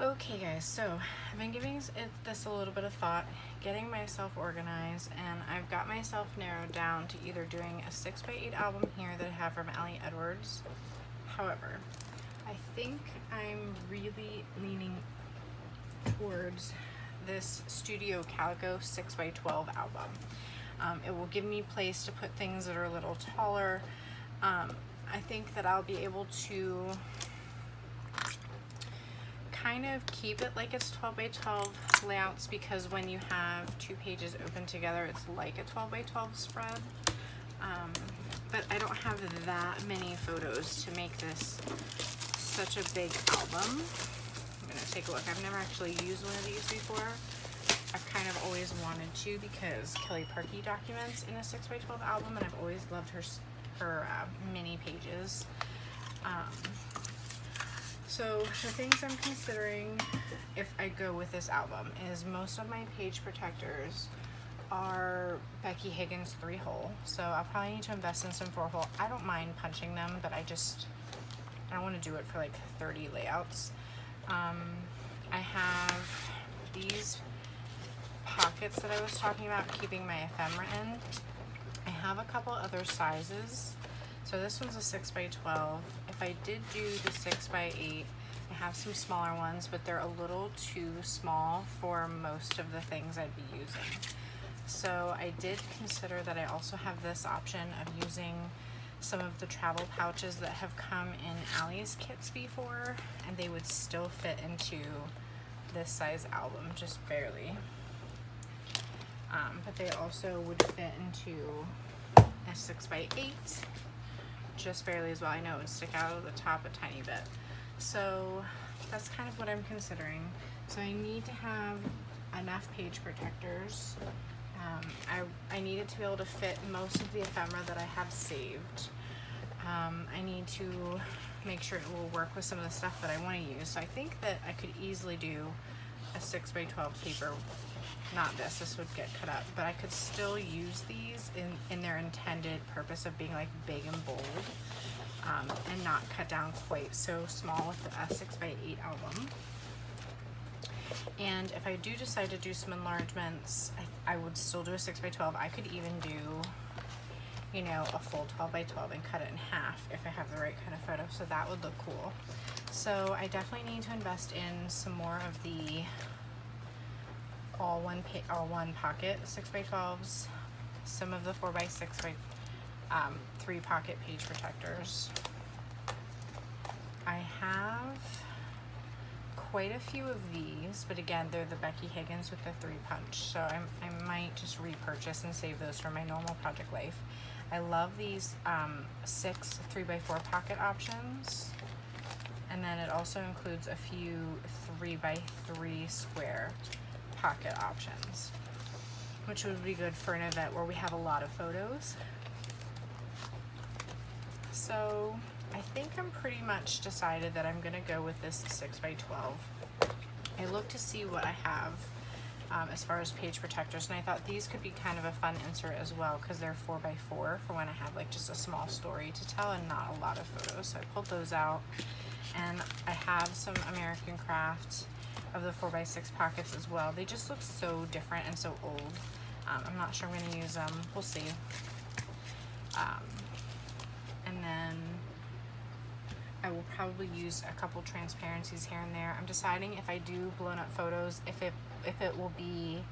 Okay guys, so I've been giving this a little bit of thought, getting myself organized, and I've got myself narrowed down to either doing a 6x8 album here that I have from Ali Edwards. However, I think I'm really leaning towards this Studio Calico 6x12 album. It will give me place to put things that are a little taller. I think that I'll be able to kind of keep it like it's 12x12 layouts, because when you have two pages open together, it's like a 12x12 spread. But I don't have that many photos to make this such a big album. I'm gonna take a look. I've never actually used one of these before. I've kind of always wanted to, because Kelly Parkey documents in a 6x12 album, and I've always loved her mini pages. So the things I'm considering if I go with this album is most of my page protectors are Becky Higgins 3-hole. So I'll probably need to invest in some 4-hole. I don't mind punching them, but I don't want to do it for like 30 layouts. I have these pockets that I was talking about keeping my ephemera in. I have a couple other sizes. So this one's a 6x12. If I did do the 6x8, I have some smaller ones, but they're a little too small for most of the things I'd be using. So I did consider that I also have this option of using some of the travel pouches that have come in Ali's kits before, and they would still fit into this size album, just barely. But they also would fit into a 6x8. Just barely as well. I know it would stick out of the top a tiny bit. So that's kind of what I'm considering. So I need to have enough page protectors. I need it to be able to fit most of the ephemera that I have saved. I need to make sure it will work with some of the stuff that I want to use. So I think that I could easily do a 6x12 paper. Not this would get cut up, but I could still use these in their intended purpose of being like big and bold, and not cut down quite so small with a 6x8 album. And if I do decide to do some enlargements, I would still do a 6x12. I could even do, you know, a full 12x12 and cut it in half if I have the right kind of photo, so that would look cool. So I definitely need to invest in some more of the all one pocket 6x12s, some of the 4x6 by 3 pocket page protectors. I have quite a few of these, but again, they're the Becky Higgins with the 3 punch, so I might just repurchase and save those for my normal project life. I love these 6 3x4 pocket options, and then it also includes a few 3x3 square pocket options, which would be good for an event where we have a lot of photos. So I think I'm pretty much decided that I'm gonna go with this 6x12. I looked to see what I have as far as page protectors, and I thought these could be kind of a fun insert as well, because they're 4x4 for when I have like just a small story to tell and not a lot of photos. So I pulled those out, and I have some American Craft of the 4x6 pockets as well. They just look so different and so old. I'm not sure I'm going to use them. We'll see. And then I will probably use a couple transparencies here and there. I'm deciding if I do blown up photos, if it will be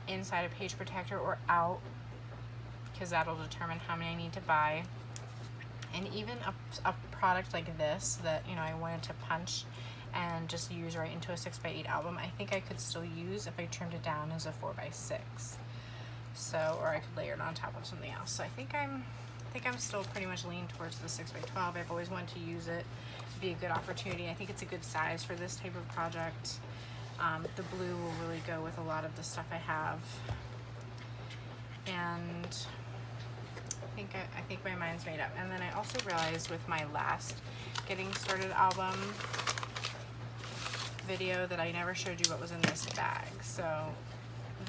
inside a page protector or out, because that'll determine how many I need to buy. And even a product like this that, you know, I wanted to punch and just use right into a 6x8 album, I think I could still use if I trimmed it down as a 4x6. So, or I could layer it on top of something else. So I think I'm still pretty much leaning towards the 6x12. I've always wanted to use it. It'd be a good opportunity. I think it's a good size for this type of project. The blue will really go with a lot of the stuff I have. And I think my mind's made up. And then I also realized with my last Getting Started album video that I never showed you what was in this bag. So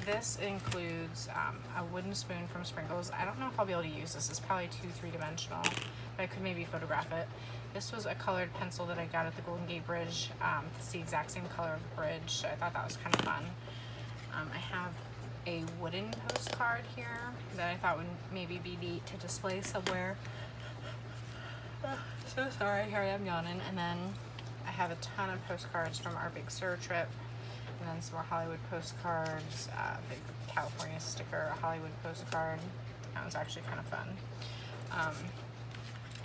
this includes a wooden spoon from Sprinkles. I don't know if I'll be able to use this. It's probably too three-dimensional, but I could maybe photograph it. This was a colored pencil that I got at the Golden Gate Bridge. It's the exact same color of the bridge. I thought that was kind of fun. I have a wooden postcard here that I thought would maybe be neat to display somewhere. So sorry, here I am yawning. And then I have a ton of postcards from our Big Sur trip, and then some more Hollywood postcards, big California sticker, a Hollywood postcard. That was actually kind of fun.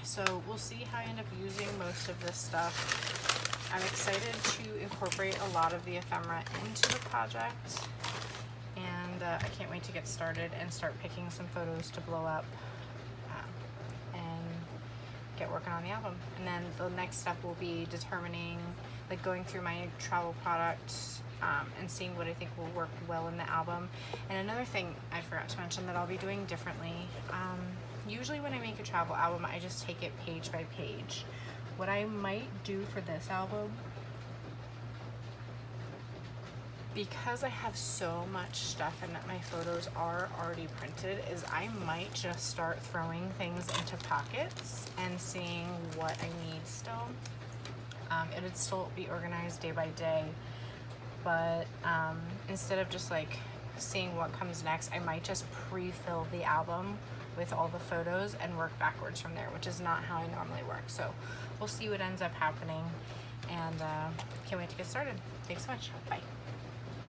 So we'll see how I end up using most of this stuff. I'm excited to incorporate a lot of the ephemera into the project, and I can't wait to get started and start picking some photos to blow up and get working on the album. And then the next step will be determining, like going through my travel products and seeing what I think will work well in the album. And another thing I forgot to mention that I'll be doing differently, usually when I make a travel album, I just take it page by page. What I might do for this album, because I have so much stuff and that my photos are already printed, is I might just start throwing things into pockets and seeing what I need still. It'd still be organized day by day, but instead of just like seeing what comes next, I might just pre-fill the album with all the photos and work backwards from there, which is not how I normally work. So we'll see what ends up happening, and can't wait to get started. Thanks so much. Bye.